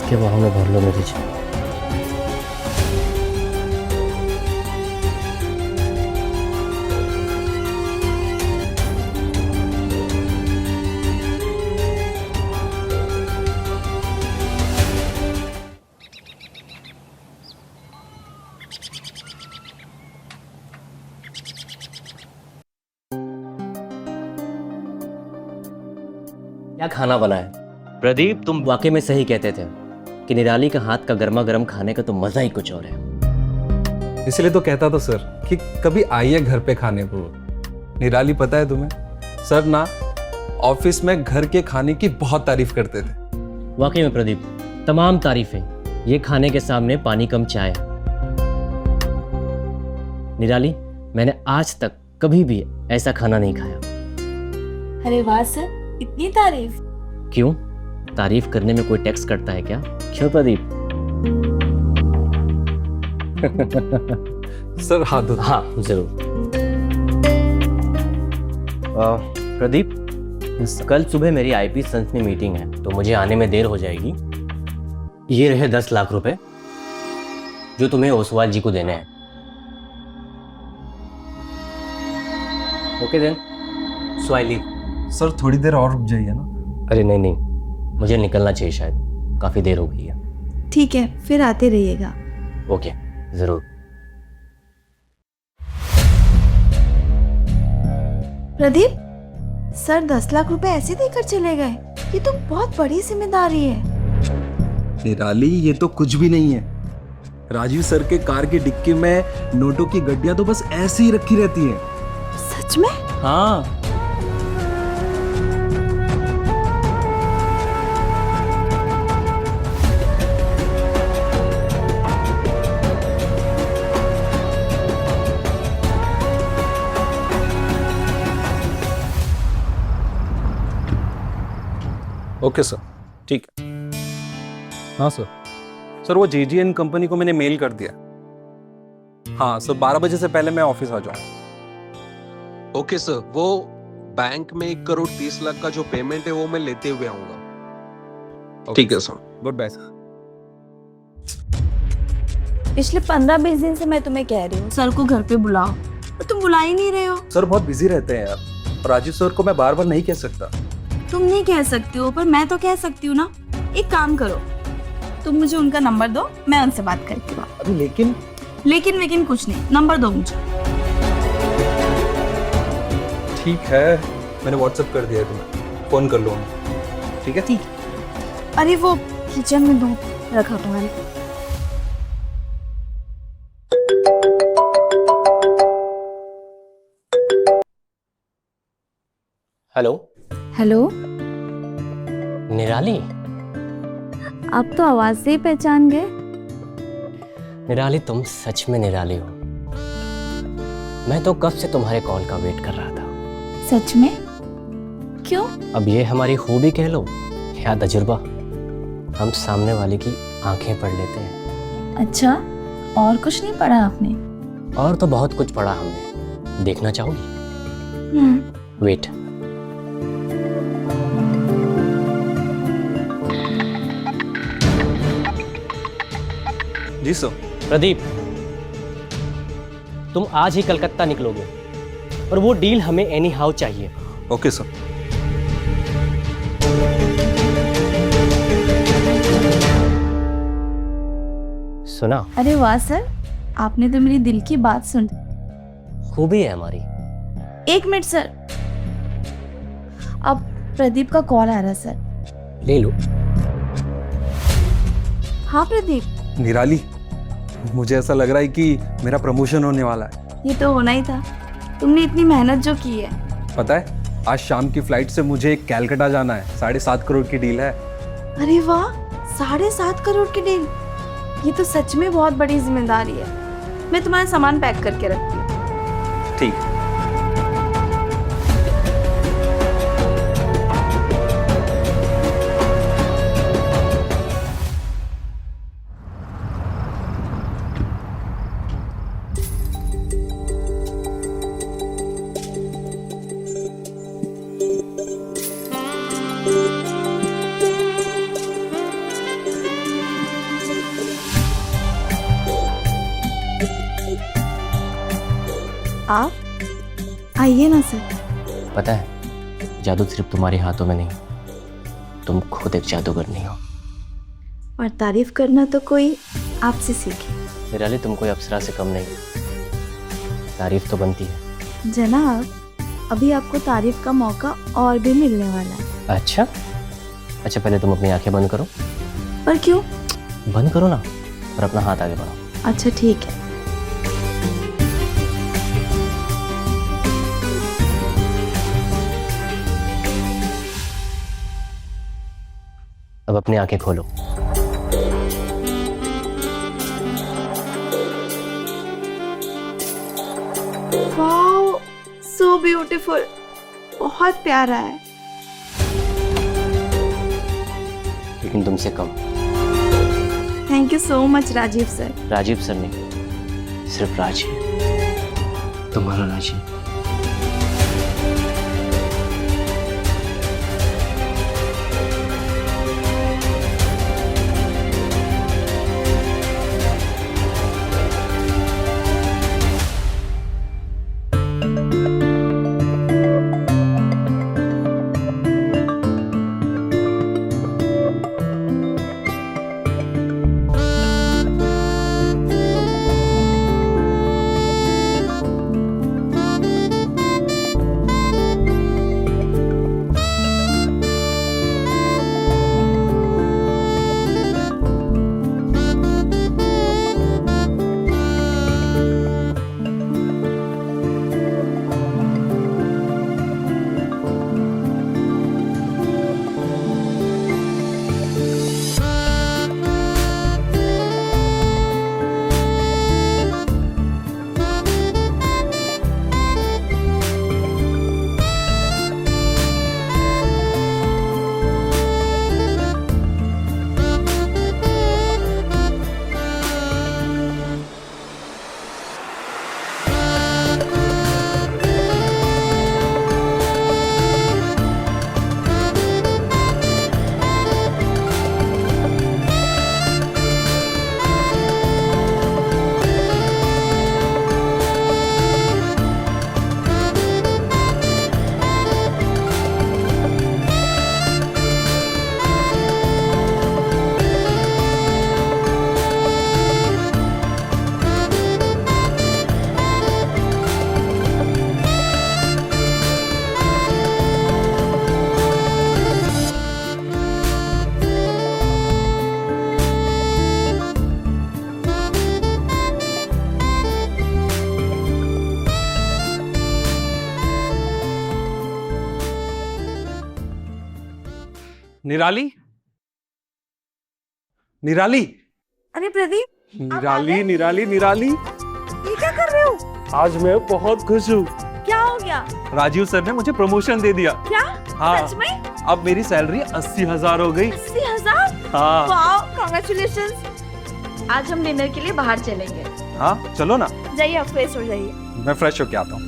इसके वहाँ में भर लो मेरी चाय। क्या खाना बना है प्रदीप? तुम वाकई में सही कहते थे कि निराली का हाथ का गर्मा गर्म खाने का तो मजा ही कुछ और है। इसलिए तो कहता था सर कि कभी आइए घर पे खाने को। निराली पता है तुम्हें, सर ना ऑफिस में घर के खाने की बहुत तारीफ करते थे। वाकई में प्रदीप, तमाम तारीफें ये खाने के सामने पानी कम चाय। निराली, मैंने आज तक कभी भी ऐसा खाना नहीं खाया। अरे वाह सर, इतनी तारीफ। क्यों? तारीफ करने में कोई टैक्स कटता है क्या? क्यों प्रदीप? सर हाथ धो। हाँ जरूर। प्रदीप, कल सुबह मेरी आईपी संस में मीटिंग है तो मुझे आने में देर हो जाएगी। ये रहे 10 लाख रुपए जो तुम्हें ओसवाल जी को देने हैं। Okay then, so I leave. Sir थोड़ी देर और रुक जाइए ना। अरे नहीं नहीं, मुझे निकलना चाहिए, शायद काफी देर हो गई है। ठीक है, फिर आते रहिएगा। ओके जरूर। प्रदीप, सर 10 लाख रुपए ऐसे देकर चले गए? ये तो बहुत बड़ी जिम्मेदारी है। निराली, ये तो कुछ भी नहीं है। राजीव सर के कार की डिक्की में नोटों की गड्डियां तो बस ऐसे ही रखी रहती हैं। सच में? हाँ। ओके सर, ठीक है। हाँ सर। सर वो JGN कंपनी को मैंने मेल कर दिया। हाँ सर, 12 बजे से पहले मैं ऑफिस आ जाऊँ। ओके सर, वो बैंक में 1,30,00,000 का जो पेमेंट है वो मैं लेते हुए आऊंगा। ठीक है सर। Good bye sir. पिछले 15-20 दिन से मैं तुम्हें कह रही हूँ सर को घर पे बुलाओ, पर तुम बुला ही नहीं रहे हो। सर बहुत बिजी रहते हैं यार, और राजीव सर को मैं बार बार नहीं कह सकता। तुम नहीं कह सकती हो, पर मैं तो कह सकती हूँ ना। एक काम करो, तुम मुझे उनका नंबर दो, मैं उनसे बात करती हूँ। अभी लेकिन कुछ नहीं, नंबर दो मुझे। ठीक है, मैंने व्हाट्सएप कर दिया है तुम्हें, फोन कर लो उन्हें। ठीक है? ठीक है। अरे वो किचन में दो रखा तुम्हारे। हेलो। हेलो। निराली, आप तो आवाज से ही पहचान गए। निराली तुम सच में निराली हो। मैं तो कब से तुम्हारे कॉल का वेट कर रहा था। सच में? क्यों? अब ये हमारी खूबी कह लो या तजुर्बा, हम सामने वाले की आंखें पढ़ लेते हैं। अच्छा, और कुछ नहीं पढ़ा आपने? और तो बहुत कुछ पढ़ा हमने, देखना चाहोगी? वेट। जी सर। प्रदीप, तुम आज ही कलकत्ता निकलोगे और वो डील हमें एनी हाउ चाहिए। Okay sir. सुना? अरे वाह सर, आपने तो मेरी दिल की बात सुन। खूबी है हमारी। एक मिनट सर, अब प्रदीप का कॉल आ रहा है सर। ले लो। हाँ प्रदीप। निराली, मुझे ऐसा लग रहा है कि मेरा प्रमोशन होने वाला है। ये तो होना ही था, तुमने इतनी मेहनत जो की है। पता है, आज शाम की फ्लाइट से मुझे कैलकाटा जाना है। 7.5 करोड़ की डील है। अरे वाह, 7.5 करोड़ की डील! ये तो सच में बहुत बड़ी जिम्मेदारी है। मैं तुम्हारा सामान पैक करके रखती हूँ। ठीक है। आप आइए ना सर। पता है, जादू सिर्फ तुम्हारे हाथों में नहीं, तुम खुद एक जादूगर नहीं हो। और तारीफ करना तो कोई आपसे सीखे। निराली, तुम कोई अप्सरा से कम नहीं, तारीफ तो बनती है। जनाब, अभी आपको तारीफ का मौका और भी मिलने वाला है। अच्छा, पहले तुम अपनी आंखें बंद करो। पर क्यों? बंद करो ना, और अपना हाथ आगे बढ़ाओ। अच्छा ठीक है। अब अपनी आंखें खोलो। वाओ, सो ब्यूटीफुल, बहुत प्यारा है। लेकिन तुमसे कम। Thank you so much Rajeev sir. Rajeev sir नहीं, सिर्फ राजीव, तुम्हारा राजीव। निराली, निराली, अरे प्रदीप, निराली, निराली, निराली, ये क्या कर रहे हो? आज मैं बहुत खुश हूँ। क्या हो गया? राजीव सर ने मुझे प्रमोशन दे दिया। क्या? हाँ, सच में? अब मेरी सैलरी 80,000 हो गई। 80,000? हाँ। Wow, congratulations. आज हम डिनर के लिए बाहर चलेंगे। हाँ, चलो ना। जाइए, आप फ्रेश हो जाइए। मैं फ्रेश होके आता हूँ।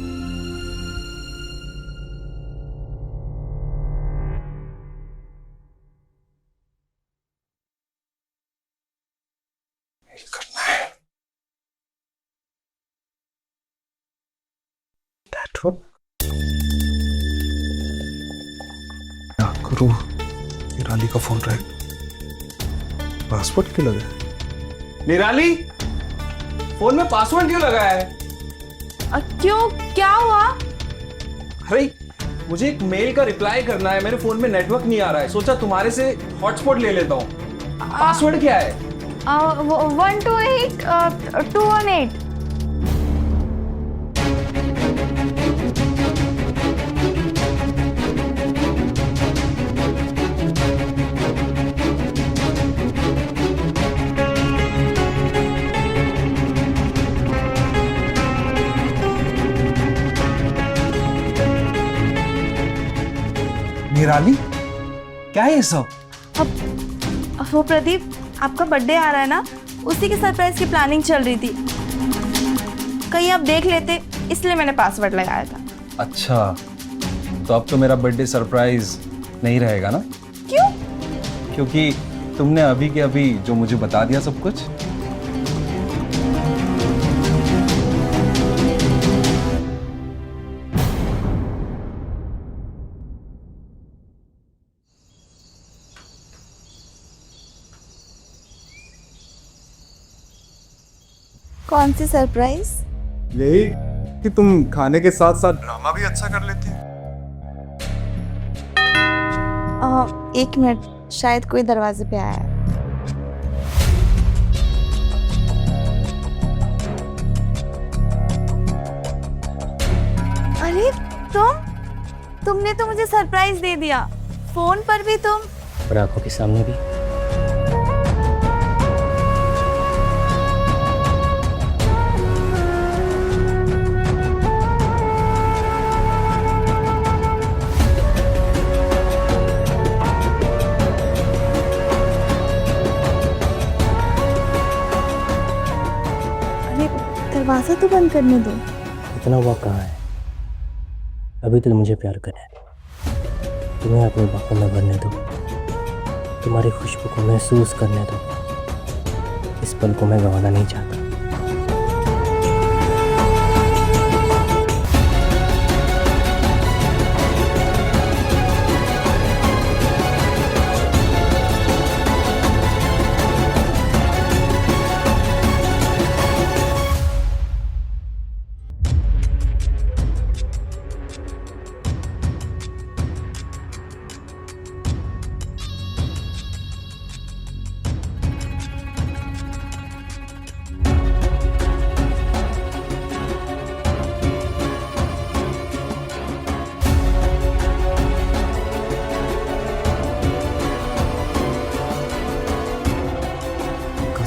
क्या करूं? निराली का फोन रहा है। पासवर्ड क्यों लगा है? निराली, फोन में पासवर्ड क्यों लगा है? क्यों, क्या हुआ? अरे मुझे एक मेल का रिप्लाई करना है, मेरे फोन में नेटवर्क नहीं आ रहा है, सोचा तुम्हारे से हॉटस्पॉट ले लेता हूँ। पासवर्ड क्या है? 128 218। निराली, क्या है ये सब? वो प्रदीप, आपका बर्थडे आ रहा है ना, उसी के सरप्राइज की प्लानिंग चल रही थी। कहीं आप देख लेते, इसलिए मैंने पासवर्ड लगाया था। अच्छा, तो अब तो मेरा बर्थडे सरप्राइज नहीं रहेगा ना? क्यों? क्योंकि तुमने अभी के अभी जो मुझे बता दिया सब कुछ। कौन सी सरप्राइज? यही कि तुम खाने के साथ साथ ड्रामा भी अच्छा कर लेती हो। एक मिनट, शायद कोई दरवाजे पे आया है। अरे तुमने तो मुझे सरप्राइज दे दिया, फोन पर भी तुम। और आंखों के सामने भी। अरे दरवाजा तो बंद करने दो। इतना वक्त कहाँ है? अभी तो मुझे प्यार करे, तुम्हें अपनी बाहों में भरने दो, तुम्हारी खुशबू को महसूस करने दो। इस पल को मैं गंवाना नहीं चाहता।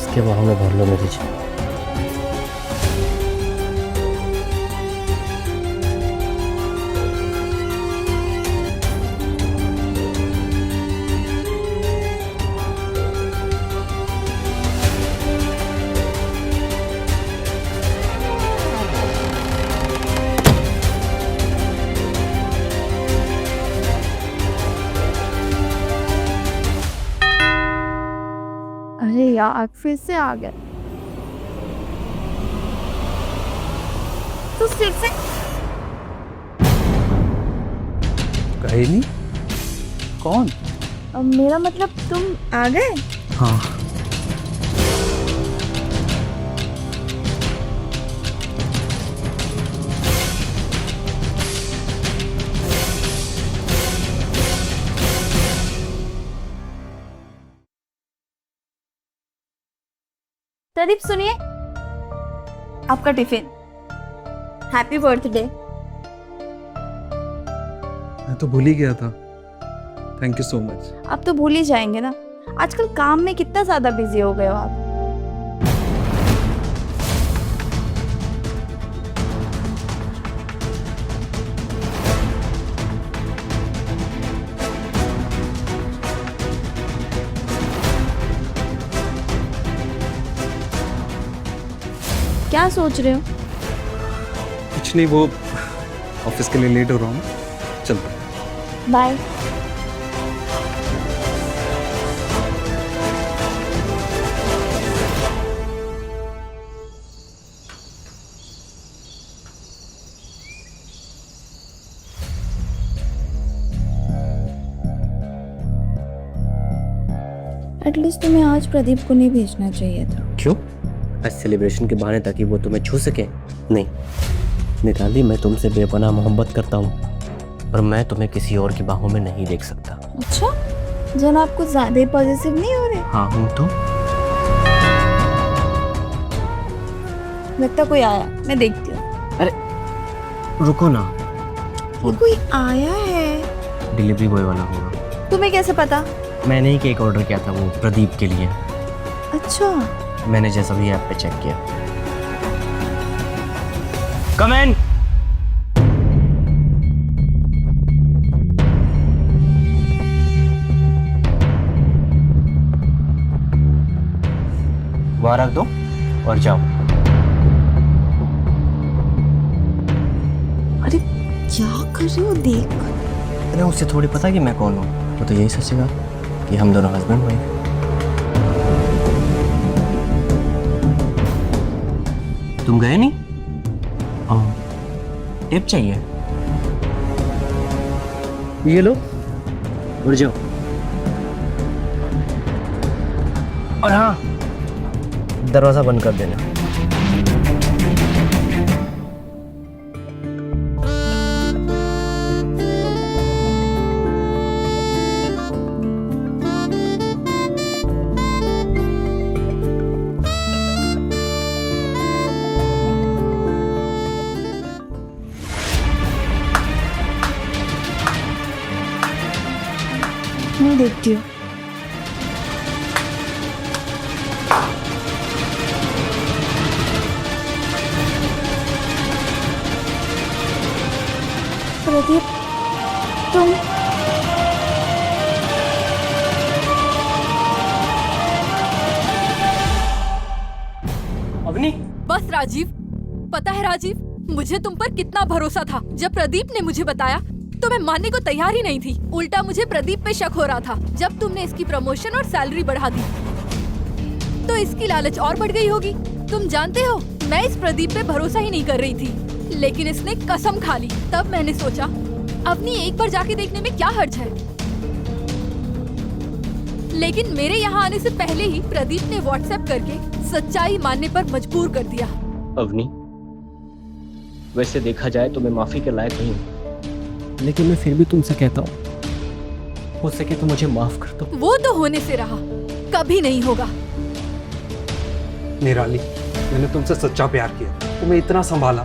के बाहों में भर लो मेरी जान। अरे यार, फिर से आ गए। तो फिर से कहे नहीं कौन? मेरा मतलब तुम आ गए? हाँ। प्रदीप सुनिए, आपका टिफिन। Happy birthday. मैं तो भूल ही गया था। Thank you so much. आप तो भूल ही जाएंगे ना, आजकल काम में कितना ज्यादा बिजी हो गए हो आप। क्या सोच रहे हो? कुछ नहीं, वो ऑफिस के लिए लेट हो रहा हूँ, चलता हूँ। बाय। एटलीस्ट तुम्हें आज प्रदीप को नहीं भेजना चाहिए था। क्यों? आज सेलिब्रेशन के बहाने ताकि वो तुम्हें छू सके? नहीं मिताली, मैं तुमसे बेपनाह मोहब्बत करता हूँ और मैं तुम्हें किसी और की बाहों में नहीं देख सकता। अच्छा, जनाब कुछ ज्यादा ही पॉजिटिव नहीं हो रहे? हाँ हूँ तो। लगता कोई आया, मैं देखती हूँ। अरे रुको ना, ये कोई आया है। डिलीवरी बॉय वाला होगा। तुम्हें कैसे पता? मैंने ही केक ऑर्डर किया था वो प्रदीप के लिए। अच्छा, मैंने जैसा भी ऐप पे चेक किया। कम इन। वहां रख दो और जाओ। अरे क्या कर रहे हो? देख। अरे उससे थोड़ी पता कि मैं कौन हूँ, वो तो यही सोचेगा कि हम दोनों हस्बैंड वाइफ। तुम गए नहीं? टिप चाहिए? ये लो, उड़ जाओ। और हाँ, दरवाजा बंद कर देना। मैं देखती हूँ। प्रदीप, तुम अवनी, बस राजीव, पता है राजीव, मुझे तुम पर कितना भरोसा था। जब प्रदीप ने मुझे बताया तो मैं मानने को तैयार ही नहीं थी। उल्टा मुझे प्रदीप पे शक हो रहा था। जब तुमने इसकी प्रमोशन और सैलरी बढ़ा दी तो इसकी लालच और बढ़ गई होगी। तुम जानते हो, मैं इस प्रदीप पे भरोसा ही नहीं कर रही थी, लेकिन इसने कसम खा ली। तब मैंने सोचा अपनी एक बार जाके देखने में क्या हर्ज है। लेकिन मेरे यहाँ आने से पहले ही प्रदीप ने व्हाट्सएप करके सच्चाई मानने पर मजबूर कर दिया। अवनी, वैसे देखा जाए तो मैं माफी के लायक नहीं हूँ, लेकिन मैं फिर भी तुमसे कहता हूँ, हो सके तो मुझे माफ कर दो। वो तो होने से रहा, कभी नहीं होगा। निराली, मैंने तुमसे सच्चा प्यार किया, तुम्हें इतना संभाला,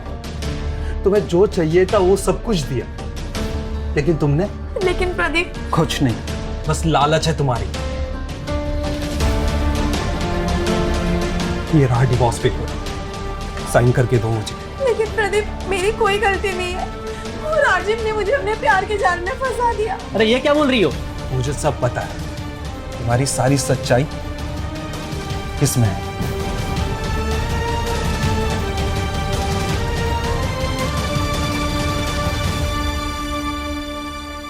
तुम्हें जो चाहिए था वो सब कुछ दिया, लेकिन तुमने लेकिन प्रदीप, कुछ नहीं, बस लालच है तुम्हारी। ये रहा डिवोर्स पेपर, साइन करके दो मुझे। लेकिन प्रदीप, मेरी कोई गलती नहीं है। वो राजीव ने मुझे अपने प्यार के जाल में फंसा दिया। अरे ये क्या बोल रही हो? मुझे सब पता है, तुम्हारी सारी सच्चाई किसमें है।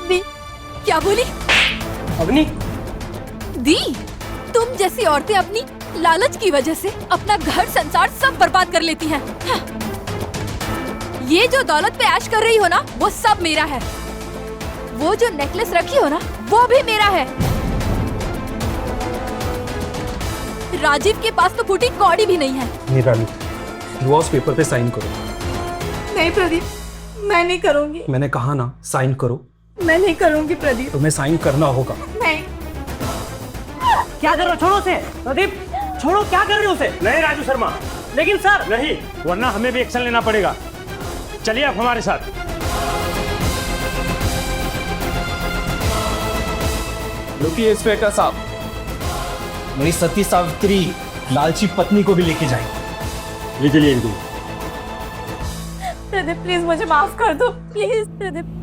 दी, क्या बोली? अवनी, दी, तुम जैसी औरतें अपनी लालच की वजह से अपना घर संसार सब बर्बाद कर लेती हैं। हाँ। ये जो दौलत पे ऐश कर रही हो ना, वो सब मेरा है। वो जो नेकलेस रखी हो ना, वो भी मेरा है। राजीव के पास तो फूटी कौड़ी भी नहीं है। निराली, डिवोर्स पेपर पे साइन करो। नहीं प्रदीप, मैं नहीं करूंगी। मैंने कहा ना, साइन करो। मैं नहीं करूंगी प्रदीप। तुम्हें साइन करना होगा। नहीं। क्या कर रहे हो? छोड़ो उसे। प्रदीप, छोड़ो, क्या कर रहे हो उसे? नहीं राजू शर्मा, लेकिन सर, नहीं, वरना हमें भी एक्शन लेना पड़ेगा। चलिए आप हमारे साथ। रुकिए इंस्पेक्टर साहब, मेरी सती सावित्री लालची पत्नी को भी लेके जाएंगे। ले चलिए इनको। प्रदीप प्लीज मुझे माफ कर दो, प्लीज प्रदीप।